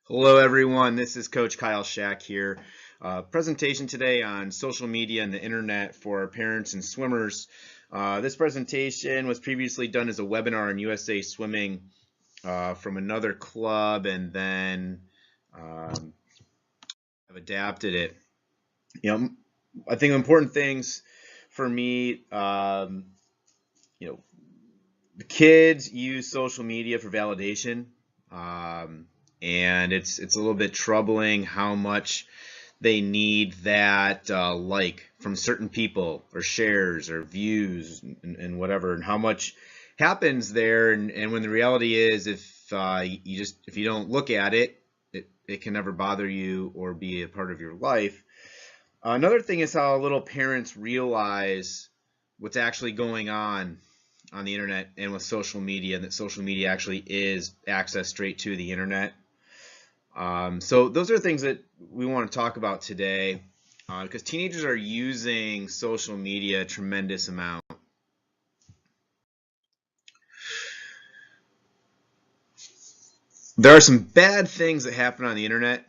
Hello everyone, this is Coach Kyle Shack here. Presentation today on social media and the internet for parents and swimmers. This presentation was previously done as a webinar on USA Swimming from another club, and then I've adapted it. I think important things for me, the kids use social media for validation. And it's a little bit troubling how much they need that like from certain people or shares or views and whatever, and how much happens there. And when the reality is, if you don't look at it, it can never bother you or be a part of your life. Another thing is how little parents realize what's actually going on the internet and with social media, and that social media actually is access straight to the internet. So those are things that we want to talk about today, because teenagers are using social media a tremendous amount. There are some bad things that happen on the internet,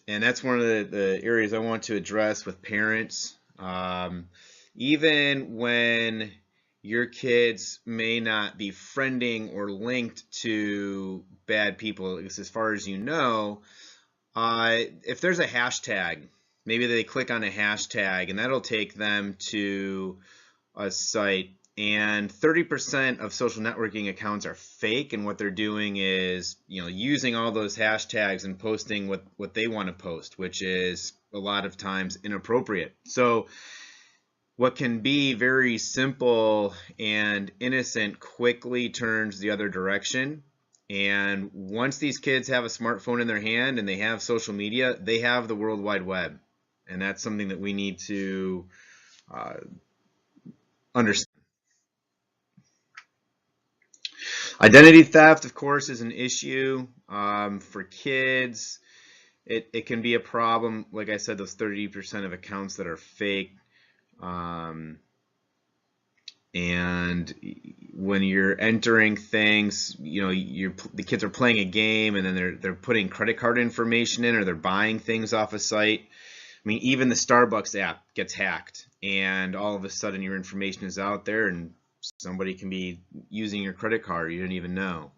and that's one of the areas I want to address with parents. Even when your kids may not be friending or linked to bad people, as far as you know, if there's a hashtag, maybe they click on a hashtag and that'll take them to a site, and 30% of social networking accounts are fake, and what they're doing is using all those hashtags and posting what they want to post, which is a lot of times inappropriate. So what can be very simple and innocent quickly turns the other direction. And once these kids have a smartphone in their hand and they have social media, they have the World Wide Web. And that's something that we need to understand. Identity theft, of course, is an issue for kids. It can be a problem. Like I said, those 30% of accounts that are fake. And when you're entering things, the kids are playing a game, and then they're putting credit card information in, or they're buying things off a site. I mean, even the Starbucks app gets hacked, and all of a sudden your information is out there, and somebody can be using your credit card you didn't even know.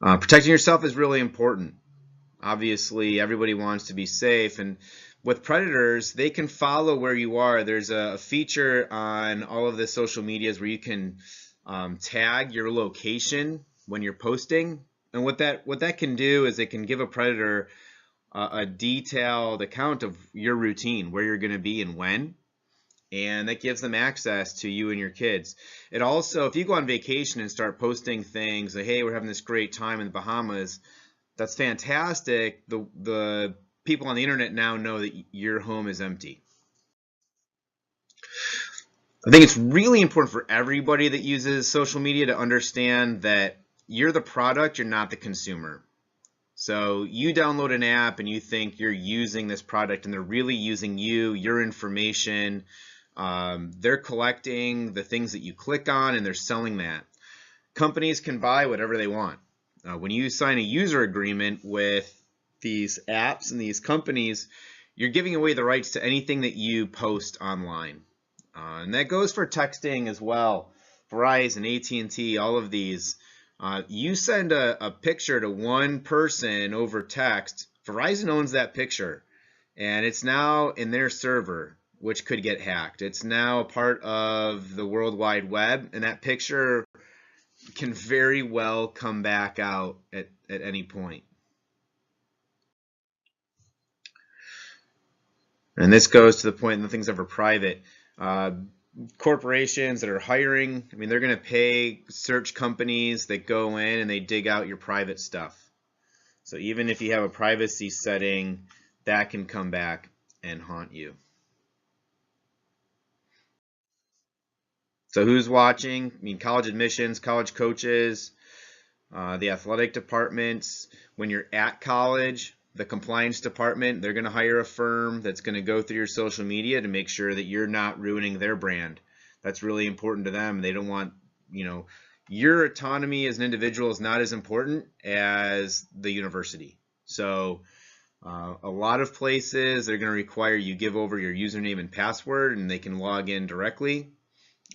Protecting yourself is really important. Obviously, everybody wants to be safe, and with predators, they can follow where you are. There's a feature on all of the social medias where you can tag your location when you're posting, and what that can do is it can give a predator a detailed account of your routine, where you're going to be and when, and that gives them access to you and your kids. It also, if you go on vacation and start posting things like, hey, we're having this great time in the Bahamas, that's fantastic. The people on the internet now know that your home is empty. I think it's really important for everybody that uses social media to understand that you're the product, you're not the consumer. So you download an app and you think you're using this product, and they're really using you, your information. They're collecting the things that you click on, and they're selling that. Companies can buy whatever they want. When you sign a user agreement with these apps and these companies, you're giving away the rights to anything that you post online. And that goes for texting as well. Verizon, AT&T, all of these. You send a picture to one person over text, Verizon owns that picture, and it's now in their server, which could get hacked. It's now a part of the World Wide Web, and that picture can very well come back out at any point. And this goes to the point that things that are private. Corporations that are hiring, I mean, they're going to pay search companies that go in and they dig out your private stuff. So even if you have a privacy setting, that can come back and haunt you. So who's watching? I mean, college admissions, college coaches, the athletic departments. When you're at college, the compliance department, they're going to hire a firm that's going to go through your social media to make sure that you're not ruining their brand. That's really important to them. They don't want, your autonomy as an individual is not as important as the university. So a lot of places, they're going to require you give over your username and password, and they can log in directly.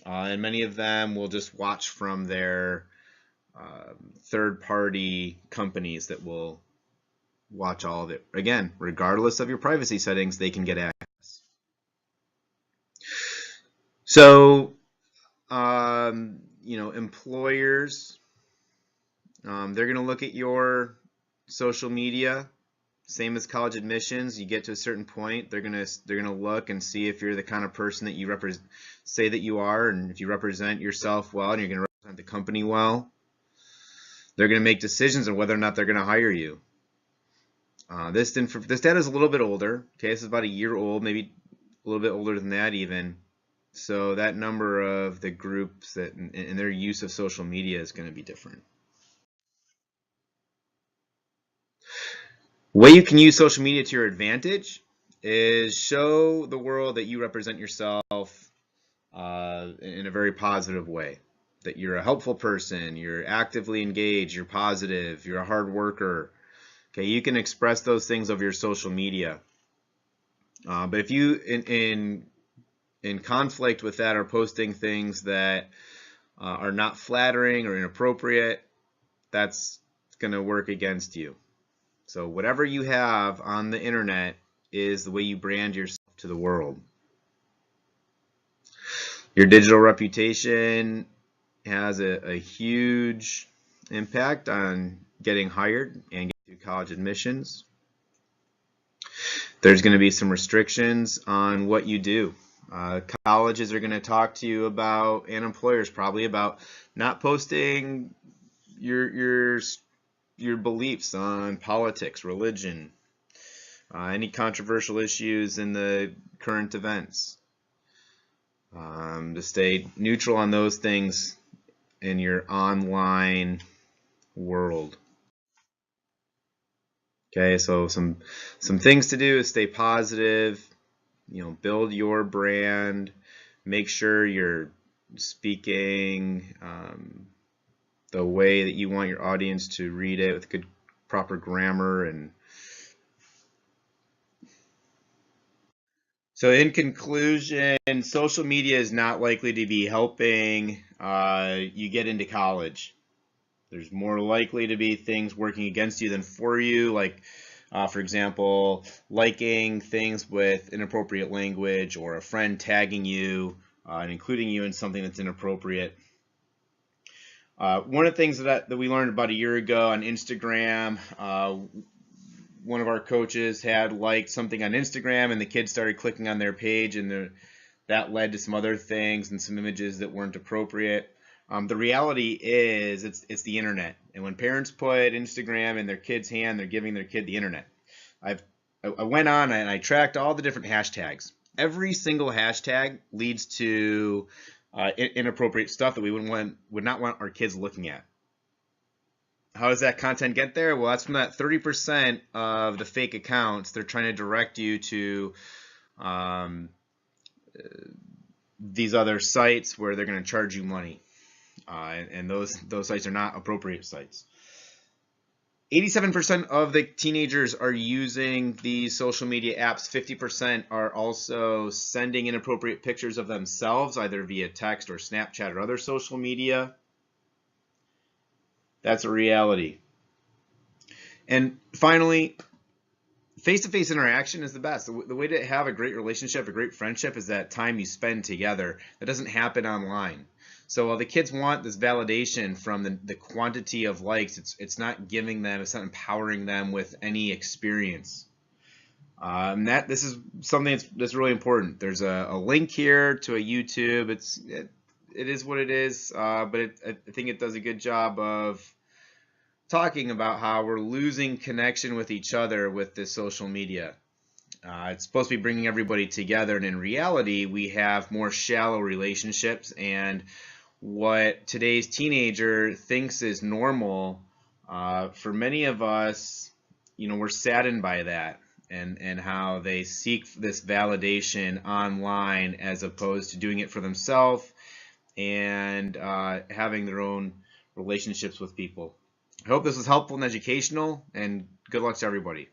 And many of them will just watch from their third-party companies that will watch all of it. Again, regardless of your privacy settings, they can get access. So, employers, they're going to look at your social media. Same as college admissions. You get to a certain point, they're gonna look and see if you're the kind of person that you say that you are, and if you represent yourself well and you're gonna represent the company well. They're gonna make decisions on whether or not they're gonna hire you. This data is a little bit older. Okay, this is about a year old, maybe a little bit older than that even. So that number of the groups that and their use of social media is going to be different. Way you can use social media to your advantage is show the world that you represent yourself in a very positive way. That you're a helpful person, you're actively engaged, you're positive, you're a hard worker. Okay, you can express those things over your social media. But if you in conflict with that are posting things that are not flattering or inappropriate, that's going to work against you. So whatever you have on the internet is the way you brand yourself to the world. Your digital reputation has a huge impact on getting hired and getting through college admissions. There's going to be some restrictions on what you do. Colleges are going to talk to you about, and employers probably, about not posting your beliefs on politics, religion, any controversial issues in the current events. To stay neutral on those things in your online world. Okay, so some things to do is stay positive, build your brand, make sure you're speaking the way that you want your audience to read it with good, proper grammar. And so in conclusion, social media is not likely to be helping you get into college. There's more likely to be things working against you than for you, like, for example, liking things with inappropriate language, or a friend tagging you and including you in something that's inappropriate. One of the things that we learned about a year ago on Instagram, one of our coaches had liked something on Instagram, and the kids started clicking on their page, and that led to some other things and some images that weren't appropriate. The reality is it's the internet, and when parents put Instagram in their kid's hand, they're giving their kid the internet. I went on and I tracked all the different hashtags. Every single hashtag leads to inappropriate stuff that we would not want our kids looking at. How does that content get there? Well, that's from that 30% of the fake accounts. They're trying to direct you to these other sites where they're going to charge you money. And those sites are not appropriate sites. 87% of the teenagers are using these social media apps. 50% are also sending inappropriate pictures of themselves, either via text or Snapchat or other social media. That's a reality. And finally, face-to-face interaction is the best. The way to have a great relationship, a great friendship, is that time you spend together. That doesn't happen online. So while the kids want this validation from the quantity of likes, it's not giving them, it's not empowering them with any experience. This is something that's really important. There's a link here to a YouTube. It is what it is, but I think it does a good job of talking about how we're losing connection with each other with this social media. It's supposed to be bringing everybody together, and in reality, we have more shallow relationships, and what today's teenager thinks is normal, for many of us, we're saddened by that, and how they seek this validation online as opposed to doing it for themselves and having their own relationships with people. I hope this was helpful and educational, and good luck to everybody.